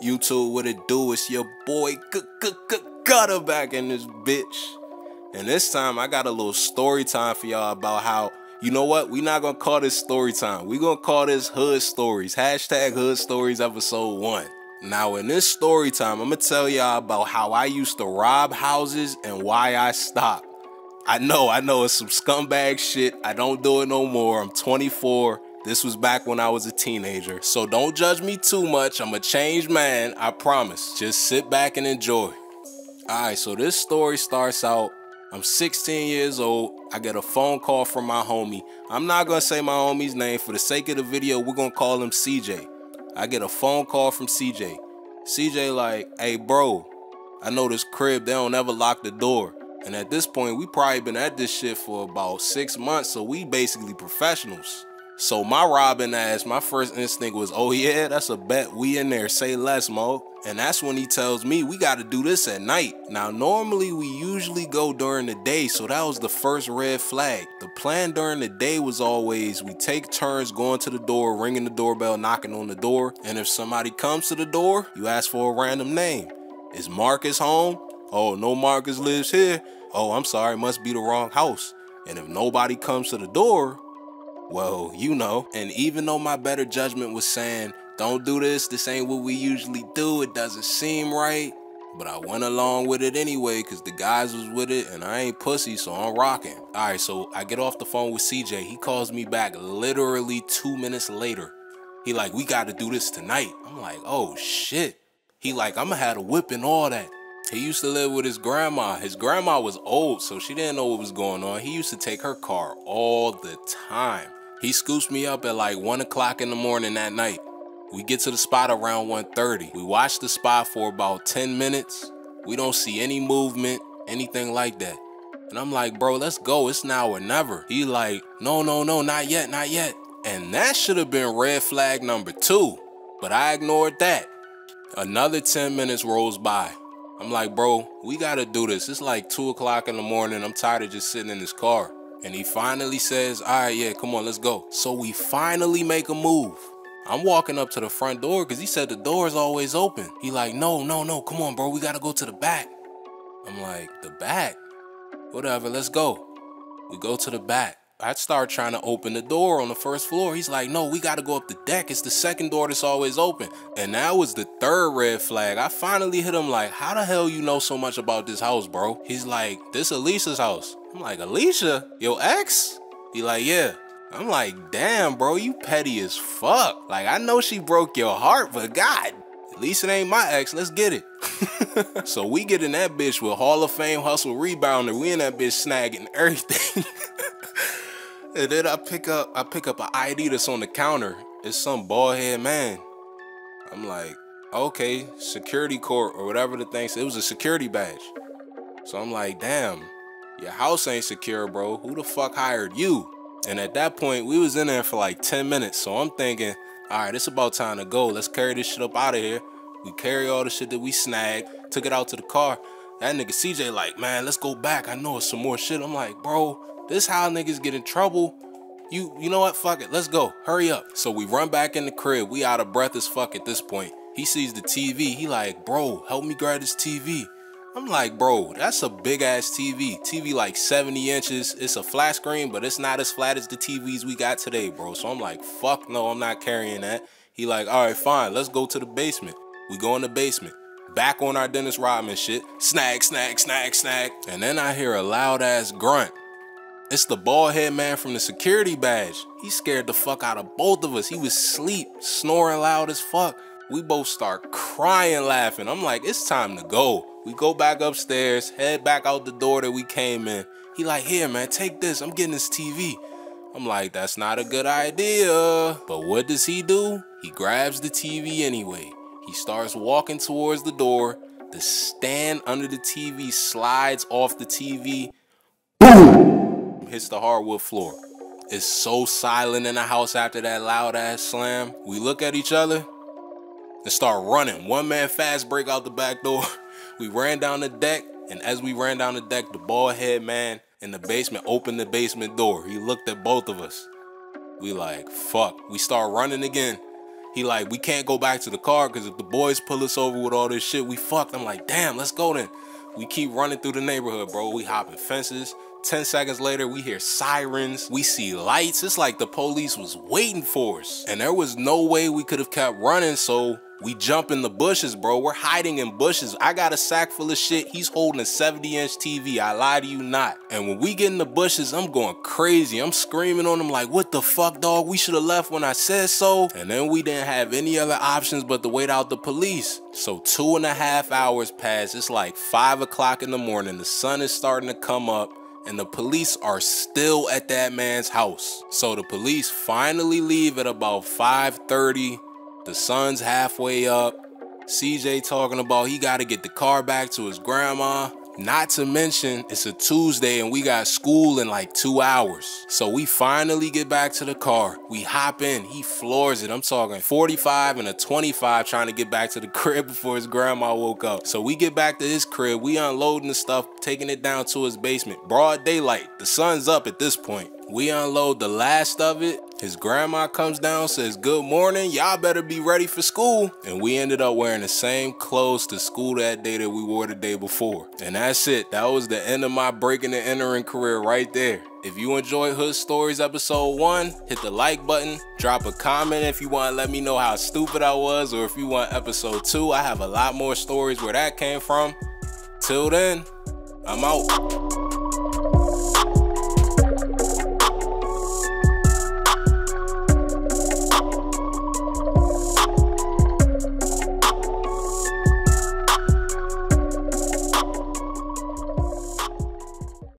YouTube, what it do? It's your boy Gutter back in this bitch. And this time I got a little story time for y'all about how, you know what? We not gonna call this story time. We gonna call this Hood Stories. Hashtag Hood Stories episode 1. Now in this story time, I'm gonna tell y'all about how I used to rob houses and why I stopped. I know it's some scumbag shit. I don't do it no more. I'm 24. This was back when I was a teenager. So don't judge me too much. I'm a changed man, I promise. Just sit back and enjoy. Alright, so this story starts out, I'm 16 years old. I get a phone call from my homie. I'm not gonna say my homie's name. For the sake of the video, we're gonna call him CJ. I get a phone call from CJ. CJ like, hey bro, I know this crib, they don't ever lock the door. And at this point, we probably been at this shit for about 6 months, so we basically professionals. So my robbing ass, my first instinct was, oh yeah, that's a bet, we in there, say less, Mo. And that's when he tells me we gotta do this at night. Now normally we usually go during the day, so that was the first red flag. The plan during the day was always we take turns going to the door, ringing the doorbell, knocking on the door. And if somebody comes to the door, you ask for a random name. Is Marcus home? Oh, no Marcus lives here. Oh, I'm sorry, must be the wrong house. And if nobody comes to the door, well, you know. And even though my better judgment was saying, don't do this ain't what we usually do, it doesn't seem right, but I went along with it anyway because the guys was with it and I ain't pussy, so I'm rocking. Alright, so I get off the phone with CJ. He calls me back literally 2 minutes later. He like, we gotta do this tonight. I'm like, oh shit. He like, I'ma have a whip and all that. He used to live with his grandma. His grandma was old, so she didn't know what was going on. He used to take her car all the time. He scoops me up at like 1 o'clock in the morning that night. We get to the spot around 1:30. We watch the spot for about 10 minutes. We don't see any movement, anything like that. And I'm like, bro, let's go. It's now or never. He like, no, not yet, not yet. And that should have been red flag number 2. But I ignored that. Another 10 minutes rolls by. I'm like, bro, we gotta do this. It's like 2 o'clock in the morning. I'm tired of just sitting in this car. And he finally says, all right, yeah, come on, let's go. So we finally make a move. I'm walking up to the front door because he said the door is always open. He like, no, come on, bro, we gotta go to the back. I'm like, the back? Whatever, let's go. We go to the back. I start trying to open the door on the first floor. He's like, no, we gotta go up the deck. It's the second door that's always open. And that was the third red flag. I finally hit him like, how the hell you know so much about this house, bro? He's like, this Alicia's house. I'm like, Alicia? Your ex? He like, yeah. I'm like, damn, bro, you petty as fuck. Like, I know she broke your heart, but God, at least it ain't my ex. Let's get it. So we get in that bitch with Hall of Fame hustle rebounder. We in that bitch snagging everything. And then I pick up an ID that's on the counter. It's some bald head man. I'm like, okay, security court or whatever the thing said. It was a security badge. So I'm like, damn, your house ain't secure, bro. Who the fuck hired you? And at that point, we was in there for like 10 minutes. So I'm thinking, all right, it's about time to go. Let's carry this shit up out of here. We carry all the shit that we snagged, took it out to the car. That nigga CJ like, man, let's go back. I know it's some more shit. I'm like, bro, this how niggas get in trouble. You know what? Fuck it. Let's go. Hurry up. So we run back in the crib. We out of breath as fuck at this point. He sees the TV. He like, bro, help me grab this TV. I'm like, bro, that's a big ass TV. TV like 70 inches. It's a flat screen, but it's not as flat as the TVs we got today, bro. So I'm like, fuck no, I'm not carrying that. He like, all right, fine. Let's go to the basement. We go in the basement. Back on our Dennis Rodman shit. Snag, snag, snag, snag. And then I hear a loud ass grunt. It's the bald head man from the security badge. He scared the fuck out of both of us. He was asleep, snoring loud as fuck. We both start crying, laughing. I'm like, it's time to go. We go back upstairs, head back out the door that we came in. He like, here, man, take this. I'm getting this TV. I'm like, that's not a good idea. But what does he do? He grabs the TV anyway. He starts walking towards the door. The stand under the TV slides off the TV. Boom! Hits the hardwood floor. It's so silent in the house after that loud ass slam. We look at each other and start running. One man fast break out the back door. We ran down the deck, and as we ran down the deck, the bald head man in the basement opened the basement door. He looked at both of us. We like, fuck. We start running again. He like, we can't go back to the car because if the boys pull us over with all this shit, we fucked. I'm like, damn, let's go then. We keep running through the neighborhood, bro. We hopping fences. 10 seconds later, we hear sirens. We see lights. It's like the police was waiting for us. And there was no way we could have kept running, so we jump in the bushes, bro. We're hiding in bushes. I got a sack full of shit. He's holding a 70-inch TV. I lie to you not. And when we get in the bushes, I'm going crazy. I'm screaming on him like, what the fuck, dog? We should have left when I said so. And then we didn't have any other options but to wait out the police. So 2.5 hours pass. It's like 5 o'clock in the morning. The sun is starting to come up. And the police are still at that man's house. So the police finally leave at about 5:30. The sun's halfway up. CJ talking about he got to get the car back to his grandma. Not to mention, it's a Tuesday and we got school in like 2 hours. So we finally get back to the car. We hop in. He floors it. I'm talking 45 and a 25 trying to get back to the crib before his grandma woke up. So we get back to his crib. We unloading the stuff, taking it down to his basement. Broad daylight. The sun's up at this point. We unload the last of it. His grandma comes down, says, good morning, y'all better be ready for school. And we ended up wearing the same clothes to school that day that we wore the day before. And that's it. That was the end of my breaking and entering career right there. If you enjoyed Hood Stories episode 1, hit the like button. Drop a comment if you want to let me know how stupid I was, or if you want episode 2. I have a lot more stories where that came from. Till then, I'm out.